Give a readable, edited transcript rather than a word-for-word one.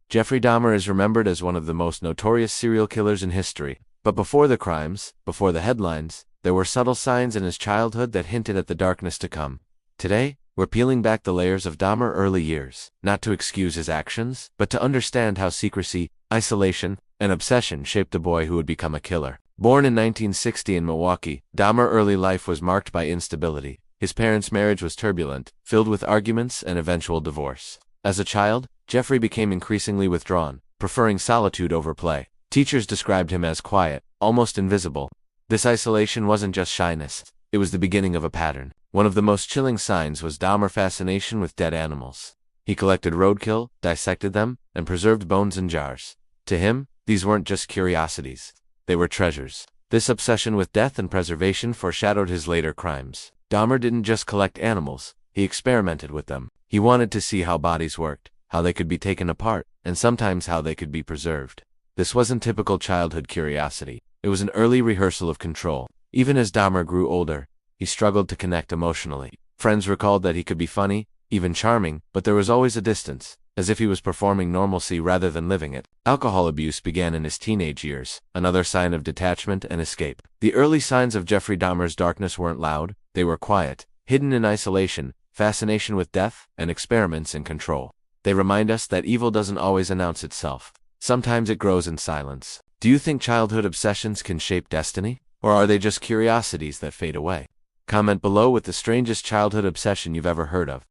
Jeffrey Dahmer is remembered as one of the most notorious serial killers in history. But before the crimes, before the headlines, there were subtle signs in his childhood that hinted at the darkness to come. Today, we're peeling back the layers of Dahmer's early years, not to excuse his actions, but to understand how secrecy, isolation, and obsession shaped the boy who would become a killer. Born in 1960 in Milwaukee, Dahmer's early life was marked by instability. His parents' marriage was turbulent, filled with arguments and eventual divorce. As a child, Jeffrey became increasingly withdrawn, preferring solitude over play. Teachers described him as quiet, almost invisible. This isolation wasn't just shyness, it was the beginning of a pattern. One of the most chilling signs was Dahmer's fascination with dead animals. He collected roadkill, dissected them, and preserved bones in jars. To him, these weren't just curiosities. They were treasures. This obsession with death and preservation foreshadowed his later crimes. Dahmer didn't just collect animals, he experimented with them. He wanted to see how bodies worked, how they could be taken apart, and sometimes how they could be preserved. This wasn't typical childhood curiosity. It was an early rehearsal of control. Even as Dahmer grew older, he struggled to connect emotionally. Friends recalled that he could be funny, even charming, but there was always a distance, as if he was performing normalcy rather than living it. Alcohol abuse began in his teenage years, another sign of detachment and escape. The early signs of Jeffrey Dahmer's darkness weren't loud, they were quiet, hidden in isolation, fascination with death, and experiments in control. They remind us that evil doesn't always announce itself. Sometimes it grows in silence. Do you think childhood obsessions can shape destiny? Or are they just curiosities that fade away? Comment below with the strangest childhood obsession you've ever heard of.